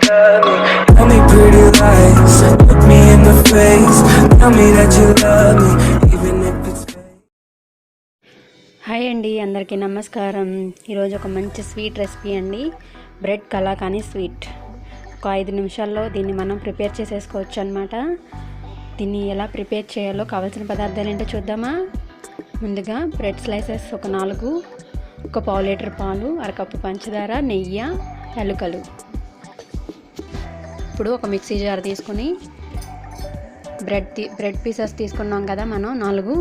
love me. Tell me pretty lies, look me in the face. Tell me that you love me, even if it's fake. Hi అండి, అందరికీ నమస్కారం. ఈరోజు ఒక మంచి sweet recipe అండి, bread కలాకానీ sweet. ఒక 5 నిమిషాల్లో దీన్ని మనం ప్రిపేర్ చేసేసుకోవచ్చు అనమాట. దీన్ని ఎలా ప్రిపేర్ చేయాలో కావాల్సిన పదార్థాలు ఏంటో చూద్దామా. ముందుగా బ్రెడ్ స్లైసెస్ ఒక 4, ఒక పావు లీటర్ పాలు, అరకప్పు పంచదార, నెయ్యి, యాలకులు. ఇప్పుడు ఒక మిక్సీ జార్ తీసుకొని బ్రెడ్ పీసెస్ తీసుకున్నాం కదా మనం 4,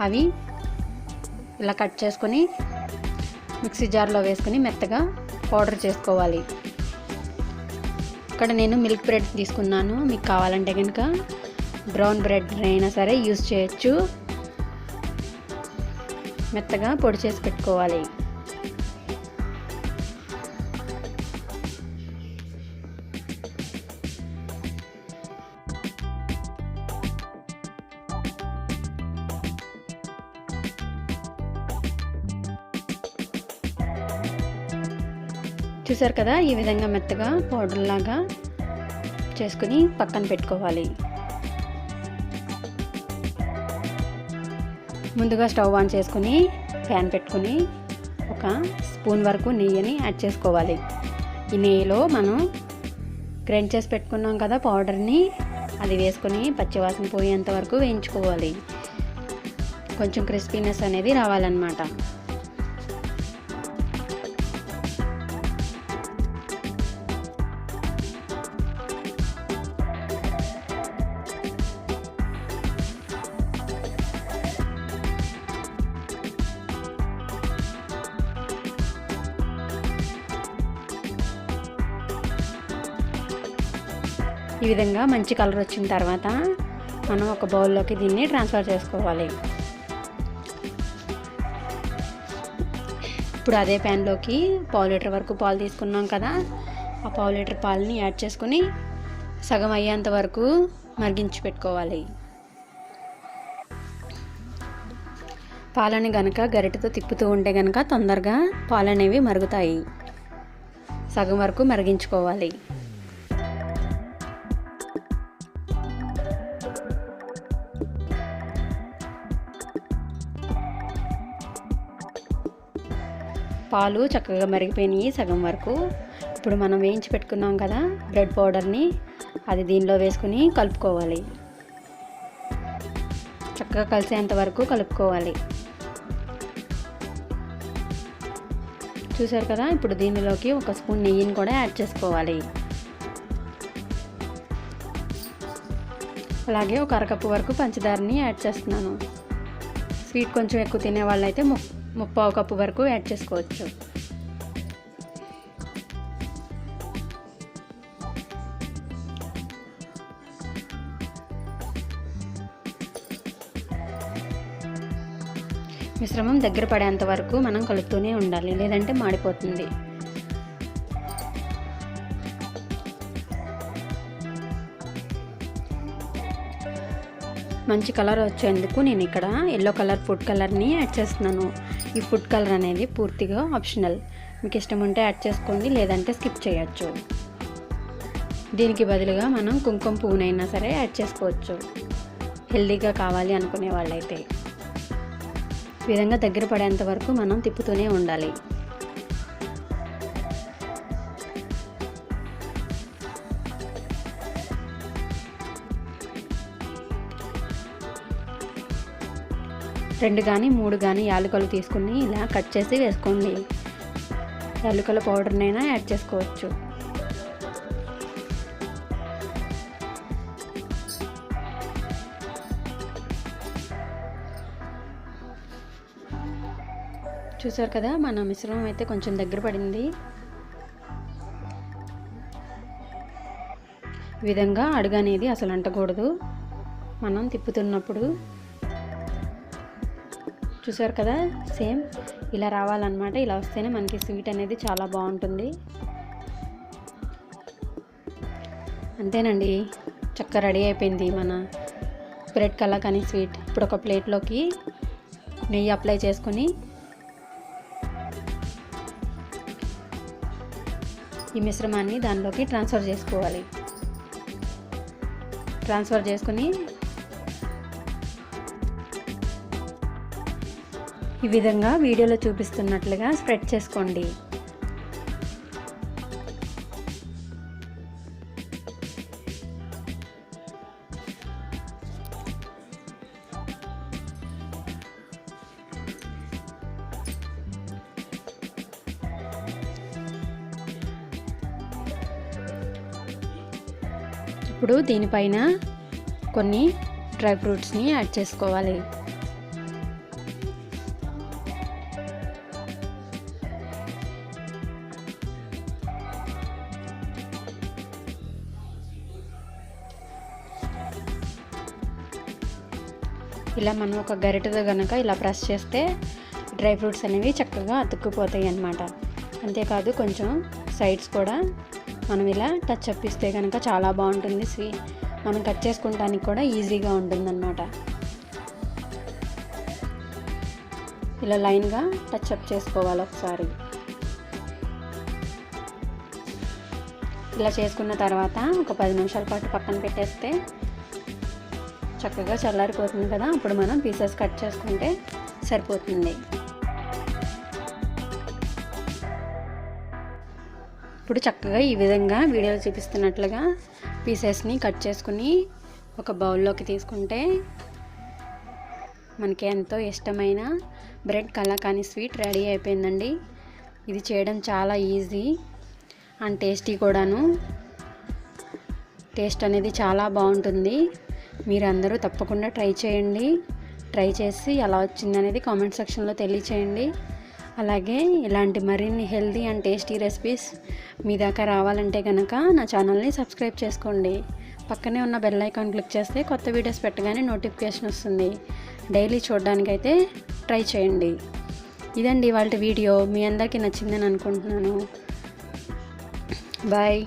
అవి ఇలా కట్ చేసుకొని మిక్సీ జార్లో వేసుకొని మెత్తగా పౌడర్ చేసుకోవాలి. ఇక్కడ నేను మిల్క్ బ్రెడ్ తీసుకున్నాను. మీకు కావాలంటే కనుక బ్రౌన్ బ్రెడ్ అయినా సరే యూజ్ చేయొచ్చు. మెత్తగా పొడి చేసి పెట్టుకోవాలి. చూసారు కదా, ఈ విధంగా మెత్తగా పౌడర్ లాగా చేసుకుని పక్కన పెట్టుకోవాలి. ముందుగా స్టవ్ ఆన్ చేసుకుని ప్యాన్ పెట్టుకుని ఒక స్పూన్ వరకు నెయ్యిని యాడ్ చేసుకోవాలి. ఈ నెయ్యిలో మనం గ్రైండ్ చేసి పెట్టుకున్నాం కదా పౌడర్ని, అది వేసుకొని పచ్చివాసన పోయేంత వరకు వేయించుకోవాలి. కొంచెం క్రిస్పీనెస్ అనేది రావాలన్నమాట. ఈ విధంగా మంచి కలర్ వచ్చిన తర్వాత మనం ఒక బౌల్లోకి దీన్ని ట్రాన్స్ఫర్ చేసుకోవాలి. ఇప్పుడు అదే ప్యాన్లోకి పావు లీటర్ వరకు పాలు తీసుకున్నాం కదా, ఆ పావు లీటర్ పాలని యాడ్ చేసుకుని సగం అయ్యేంత వరకు మరిగించి పెట్టుకోవాలి. పాలని గనక గరిటెతో తిప్పుతూ ఉంటే గనక తొందరగా పాలు అనేవి మరుగుతాయి. సగం వరకు మరిగించుకోవాలి. పాలు చక్కగా మరిగిపోయినాయి సగం వరకు. ఇప్పుడు మనం వేయించి పెట్టుకున్నాం కదా బ్రెడ్ పౌడర్ని, అది దీనిలో వేసుకుని కలుపుకోవాలి. చక్కగా కలిసేంత వరకు కలుపుకోవాలి. చూసారు కదా, ఇప్పుడు దీనిలోకి ఒక స్పూన్ నెయ్యిని కూడా యాడ్ చేసుకోవాలి. అలాగే ఒక అరకప్పు వరకు పంచదారని యాడ్ చేస్తున్నాను. స్వీట్ కొంచెం ఎక్కువ తినే వాళ్ళైతే 3/4 కప్పు వరకు యాడ్ చేసుకోవచ్చు. మిశ్రమం దగ్గర పడేంత వరకు మనం కలుపుతూనే ఉండాలి, లేదంటే మాడిపోతుంది. మంచి కలర్ వచ్చేందుకు నేను ఇక్కడ ఎల్లో కలర్ ఫుడ్ కలర్ని యాడ్ చేస్తున్నాను. ఈ ఫుడ్ కలర్ అనేది పూర్తిగా ఆప్షనల్. మీకు ఇష్టం ఉంటే యాడ్ చేసుకోండి, లేదంటే స్కిప్ చేయొచ్చు. దీనికి బదులుగా మనం కుంకుమ పువ్వునైనా సరే యాడ్ చేసుకోవచ్చు, హెల్దీగా కావాలి అనుకునే వాళ్ళైతే. ఈ విధంగా దగ్గర పడేంత వరకు మనం తిప్పుతూనే ఉండాలి. రెండు కానీ 3 కానీ యాలకులు తీసుకుని ఇలా కట్ చేసి వేసుకోండి. యాలకుల పౌడర్నైనా యాడ్ చేసుకోవచ్చు. చూసారు కదా, మన మిశ్రమం అయితే కొంచెం దగ్గర పడింది. ఈ విధంగా అడుగు అనేది అసలు అంటకూడదు మనం తిప్పుతున్నప్పుడు. చూసారు కదా, సేమ్ ఇలా రావాలన్నమాట. ఇలా వస్తేనే మనకి స్వీట్ అనేది చాలా బాగుంటుంది. అంతేనండి, చక్కగా రెడీ అయిపోయింది మన బ్రెడ్ కలాకానీ స్వీట్. ఇప్పుడు ఒక ప్లేట్లోకి నెయ్యి అప్లై చేసుకొని ఈ మిశ్రమాన్ని దానిలోకి ట్రాన్స్ఫర్ చేసుకోవాలి. ట్రాన్స్ఫర్ చేసుకుని ఈ విధంగా వీడియోలో చూపిస్తున్నట్లుగా స్ప్రెడ్ చేసుకోండి. ఇప్పుడు దీనిపైన కొన్ని డ్రై ఫ్రూట్స్ని యాడ్ చేసుకోవాలి. ఇలా మనం ఒక గరిటెతో కనుక ఇలా ప్రెస్ చేస్తే డ్రై ఫ్రూట్స్ అనేవి చక్కగా అతుక్కుపోతాయి అన్నమాట. అంతేకాదు కొంచెం సైడ్స్ కూడా మనం ఇలా టచ్ అప్ ఇస్తే కనుక చాలా బాగుంటుంది. మనం కట్ చేసుకోవడానికి కూడా ఈజీగా ఉంటుందన్నమాట. ఇలా లైన్గా టచ్ అప్ చేసుకోవాలి ఒకసారి. ఇలా చేసుకున్న తర్వాత ఒక 10 నిమిషాల పాటు పక్కన పెట్టేస్తే చక్కగా చల్లారిపోతుంది కదా. అప్పుడు మనం పీసెస్ కట్ చేసుకుంటే సరిపోతుంది. ఇప్పుడు చక్కగా ఈ విధంగా వీడియోలో చూపిస్తున్నట్లుగా పీసెస్ని కట్ చేసుకుని ఒక బౌల్లోకి తీసుకుంటే మనకి ఎంతో ఇష్టమైన బ్రెడ్ కలాకానీ స్వీట్ రెడీ అయిపోయిందండి. ఇది చేయడం చాలా ఈజీ అండ్ టేస్టీ కూడాను. టేస్ట్ అనేది చాలా బాగుంటుంది. మీరందరూ తప్పకుండా ట్రై చేయండి. ట్రై చేసి ఎలా వచ్చిందనేది కామెంట్ సెక్షన్లో తెలియచేయండి. అలాగే ఇలాంటి మరిన్ని హెల్తీ అండ్ టేస్టీ రెసిపీస్ మీ దాకా రావాలంటే కనుక నా ఛానల్ని సబ్స్క్రైబ్ చేసుకోండి. పక్కనే ఉన్న బెల్ ఐకాన్ క్లిక్ చేస్తే కొత్త వీడియోస్ పెట్టగానే నోటిఫికేషన్ వస్తుంది. డైలీ చూడడానికైతే ట్రై చేయండి. ఇదండి ఇవాళ వీడియో. మీ అందరికీ నచ్చిందని అనుకుంటున్నాను. బాయ్.